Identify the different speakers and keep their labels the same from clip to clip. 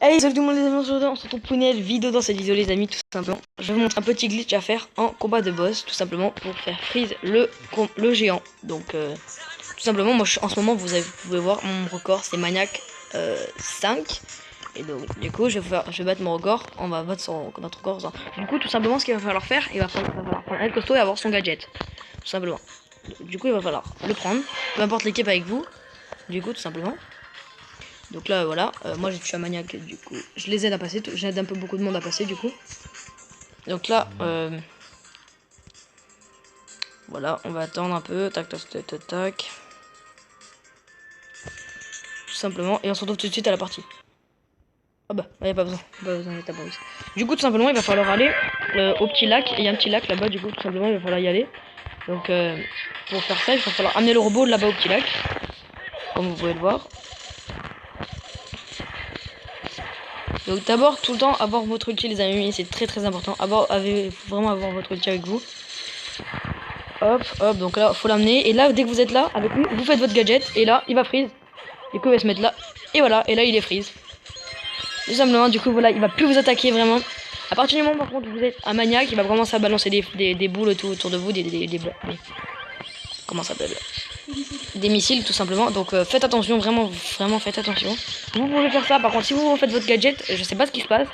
Speaker 1: Hey, salut tout le monde les amis, aujourd'hui on se retrouve pour une nouvelle vidéo. Dans cette vidéo les amis, tout simplement je vais vous montrer un petit glitch à faire en combat de boss, tout simplement pour faire freeze le géant. Donc tout simplement moi en ce moment vous pouvez voir mon record c'est Maniac 5. Et donc du coup je vais battre mon record, on va battre notre record. Du coup tout simplement ce qu'il va falloir faire, il va falloir prendre un costaud et avoir son gadget. Tout simplement. Du coup il va falloir le prendre, peu importe l'équipe avec vous, du coup tout simplement. Donc là voilà, moi je suis un maniaque du coup, je les aide à passer, j'aide un peu beaucoup de monde à passer du coup. Donc là, voilà, on va attendre un peu, tac tac tac tac tac. Tout simplement, et on se retrouve tout de suite à la partie. Ah bah, y a pas besoin, Du coup tout simplement il va falloir aller au petit lac, et il y a un petit lac là-bas du coup tout simplement il va falloir y aller. Donc pour faire ça il va falloir amener le robot là-bas au petit lac, comme vous pouvez le voir. Donc d'abord tout le temps avoir votre ulti les amis, c'est très important, vraiment avoir votre ulti avec vous. Hop hop, donc là faut l'amener, et là dès que vous êtes là avec lui, vous faites votre gadget, et là il va freeze. Du coup il va se mettre là, et voilà, et là il est freeze. Tout simplement, du coup voilà, il va plus vous attaquer vraiment. À partir du moment par contre où vous êtes un maniaque, il va vraiment ça balancer des boules tout autour de vous, comment ça s'appelle, des missiles tout simplement. Donc faites attention, vraiment faites attention. Vous pouvez faire ça, par contre si vous faites votre gadget, je sais pas ce qui se passe.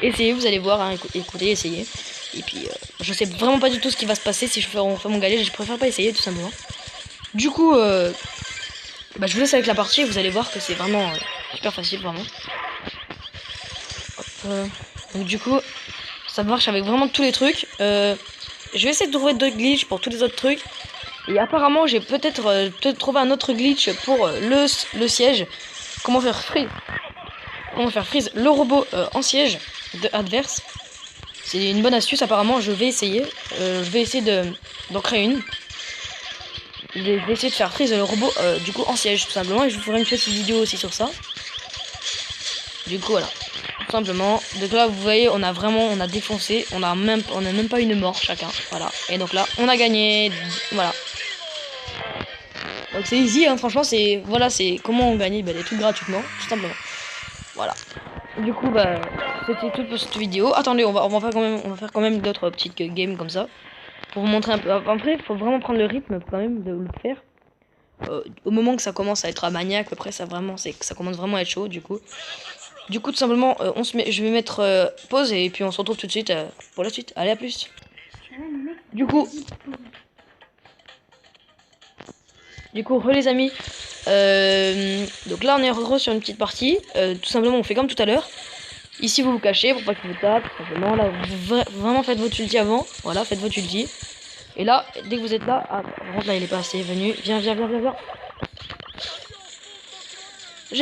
Speaker 1: Essayez, vous allez voir, hein, écoutez, essayez. Et puis je sais vraiment pas du tout ce qui va se passer si je fais mon gadget, je préfère pas essayer tout simplement. Du coup bah, je vous laisse avec la partie et vous allez voir que c'est vraiment super facile vraiment. Donc du coup ça marche avec vraiment tous les trucs. Je vais essayer de trouver d'autres glitches pour tous les autres trucs. Et apparemment j'ai peut-être trouvé un autre glitch pour le siège. Comment faire freeze le robot en siège de adverse. C'est une bonne astuce apparemment, je vais essayer. Je vais essayer d'en créer une. Je vais essayer de faire freeze le robot du coup en siège tout simplement, et je vous ferai une petite vidéo aussi sur ça. Du coup voilà, tout simplement. Donc là vous voyez on a défoncé, on a même pas une mort chacun, voilà. Et donc là on a gagné, voilà. Donc c'est easy hein, franchement c'est, voilà, c'est comment on gagne, bah, des trucs gratuitement, tout simplement. Voilà. Du coup bah c'était tout pour cette vidéo. Attendez, on va faire quand même d'autres petites games comme ça pour vous montrer un peu. Après il faut vraiment prendre le rythme quand même de le faire. Au moment que ça commence à être un maniaque, après ça commence vraiment à être chaud du coup. Tout simplement je vais mettre pause et puis on se retrouve tout de suite pour la suite. Allez, à plus. Du coup les amis, donc là on est sur une petite partie, tout simplement on fait comme tout à l'heure. Ici vous vous cachez pour pas qu'il vous tape, tout simplement. Là vous vraiment faites votre ulti avant, voilà, faites votre ulti. Et là dès que vous êtes là, ah par contre là il est pas assez venu, viens. J'ai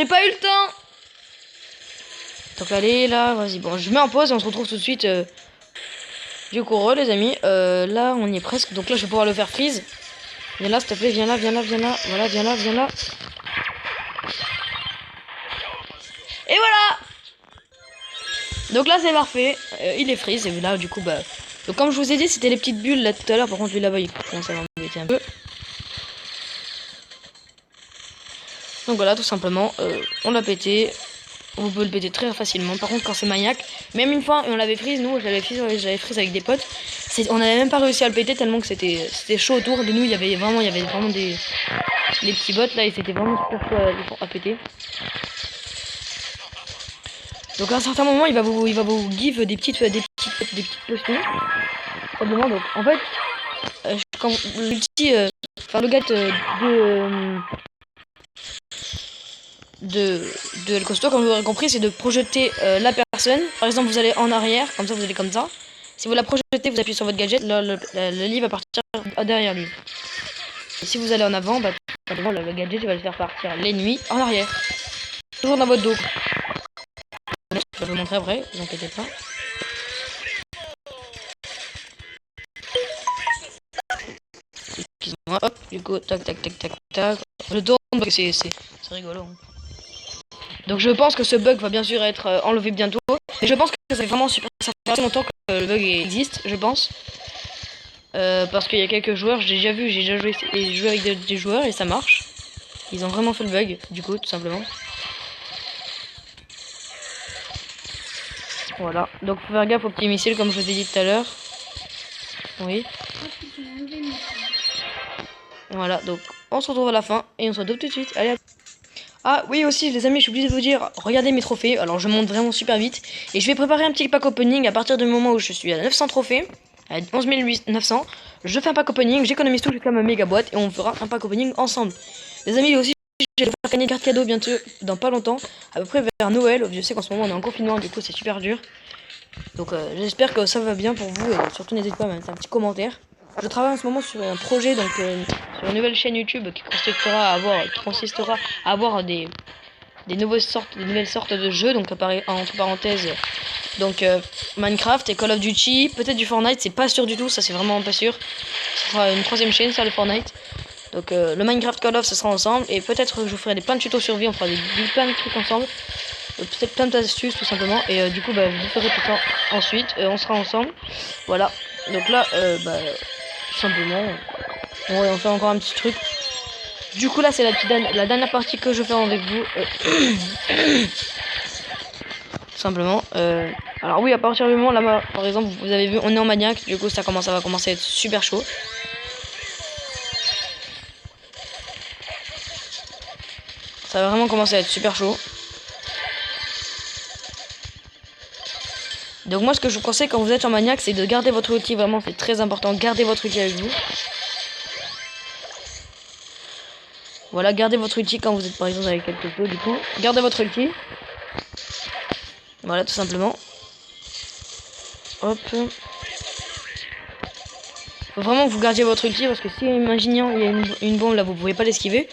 Speaker 1: pas eu le temps. Donc allez là, vas-y, bon je mets en pause et on se retrouve tout de suite. Du coup les amis, là on y est presque, donc là je vais pouvoir le faire freeze. Viens là s'il te plaît, viens là, voilà, viens là. Et voilà. Donc là c'est parfait, il est freeze, et là du coup bah... Donc comme je vous ai dit c'était les petites bulles là tout à l'heure, par contre lui là-bas il commence à m'embêter un peu. Donc voilà, tout simplement, on l'a pété. Vous pouvez le péter très facilement. Par contre quand c'est maniaque, même une fois on l'avait freeze, nous j'avais freeze avec des potes. On n'avait même pas réussi à le péter tellement que c'était chaud autour de nous. Il y avait vraiment des petits bots là, et c'était vraiment super chaud à péter. Donc à un certain moment il va vous give des petites potions. Simplement, donc en fait quand l'ulti, enfin le gars de El Costo, comme vous aurez compris, c'est de projeter la personne. Par exemple vous allez en arrière, comme ça vous allez comme ça. Si vous la projetez, vous appuyez sur votre gadget, le lit va partir derrière lui. Et si vous allez en avant, bah le gadget va le faire partir l'ennemi en arrière. Toujours dans votre dos. Je vais vous montrer après, vous inquiétez pas. Excusez-moi, hop, du coup, tac. Je tourne parce que c'est rigolo. Hein. Donc je pense que ce bug va bien sûr être enlevé bientôt. Mais je pense que c'est vraiment super. Ça fait assez longtemps que le bug existe, je pense. Parce qu'il y a quelques joueurs, j'ai déjà joué avec des joueurs et ça marche. Ils ont vraiment fait le bug, du coup, tout simplement. Voilà, donc faut faire gaffe aux petits missiles comme je vous ai dit tout à l'heure. Oui. Voilà, donc on se retrouve à la fin et on se retrouve tout de suite. Allez, hop. Ah oui aussi les amis, j'ai oublié de vous dire, regardez mes trophées. Alors je monte vraiment super vite. Et je vais préparer un petit pack opening à partir du moment où je suis à 900 trophées. À 11 900. Je fais un pack opening, j'économise tout jusqu'à ma méga boîte. Et on fera un pack opening ensemble. Les amis aussi, je vais faire gagner une carte cadeau bientôt, dans pas longtemps. À peu près vers Noël. Je sais qu'en ce moment on est en confinement, du coup c'est super dur. Donc j'espère que ça va bien pour vous. Et surtout n'hésitez pas à mettre un petit commentaire. Je travaille en ce moment sur un projet, donc sur une nouvelle chaîne YouTube qui consistera à avoir des nouvelles sortes de jeux, donc entre parenthèses, donc Minecraft et Call of Duty, peut-être du Fortnite, c'est pas sûr du tout, ça c'est vraiment pas sûr. Ce sera une troisième chaîne, ça, le Fortnite. Donc le Minecraft Call of, ce sera ensemble, et peut-être je vous ferai plein de tutos survie, on fera plein de trucs ensemble, peut-être plein d'astuces tout simplement, et du coup bah, je vous ferai tout ça ensuite, on sera ensemble, voilà. Donc là, bah, tout simplement, on fait encore un petit truc. Du coup là c'est la dernière partie que je fais avec vous. Tout simplement. Alors oui, à partir du moment là, par exemple, vous avez vu, on est en maniaque, du coup ça va commencer à être super chaud. Ça va vraiment commencer à être super chaud. Donc moi ce que je vous conseille quand vous êtes en maniaque, c'est de garder votre outil, vraiment c'est très important, gardez votre outil avec vous. Voilà, gardez votre ulti quand vous êtes par exemple avec quelque chose, du coup. Gardez votre ulti. Voilà, tout simplement. Hop. Faut vraiment que vous gardiez votre ulti parce que si, imaginons, il y a une bombe là, vous pouvez pas l'esquiver.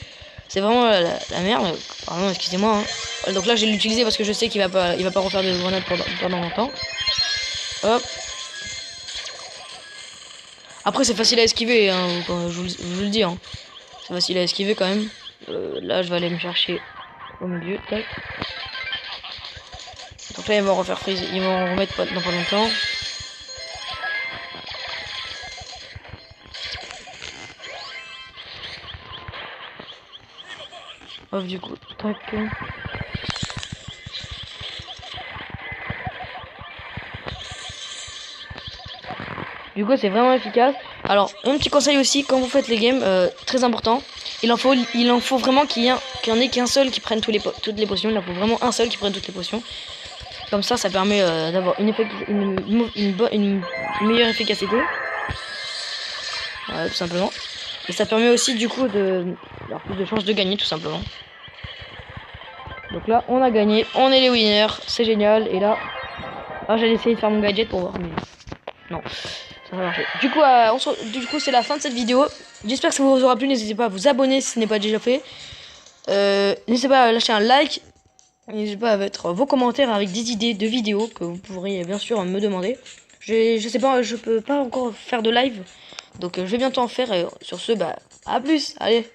Speaker 1: C'est vraiment la merde. Pardon, excusez-moi. Hein. Donc là, je vais l'utiliser parce que je sais qu'il va pas refaire de grenade pendant longtemps. Hop. Après, c'est facile à esquiver, hein, je vous le dis. Hein. C'est facile à esquiver quand même. Là, je vais aller me chercher au milieu. Tac. Donc là, ils vont refaire freeze. Ils vont remettre dans pas longtemps. Hop, du coup. Tac. Du coup, c'est vraiment efficace. Alors, un petit conseil aussi, quand vous faites les games, très important, il en faut vraiment qu'il y en ait qu'un seul qui prenne toutes les potions. Il en faut vraiment un seul qui prenne toutes les potions. Comme ça permet d'avoir une meilleure efficacité. Voilà, tout simplement. Et ça permet aussi, du coup, d'avoir plus de chances de gagner, tout simplement. Donc là, on a gagné. On est les winners. C'est génial. Et là... Ah, j'allais essayer de faire mon gadget pour voir, mais... Non. Ça va marcher. Du coup, c'est la fin de cette vidéo. J'espère que ça vous aura plu. N'hésitez pas à vous abonner si ce n'est pas déjà fait. N'hésitez pas à lâcher un like. N'hésitez pas à mettre vos commentaires avec des idées de vidéos que vous pourriez bien sûr me demander. Je sais pas, je peux pas encore faire de live. Donc je vais bientôt en faire. Et sur ce, bah, à plus. Allez.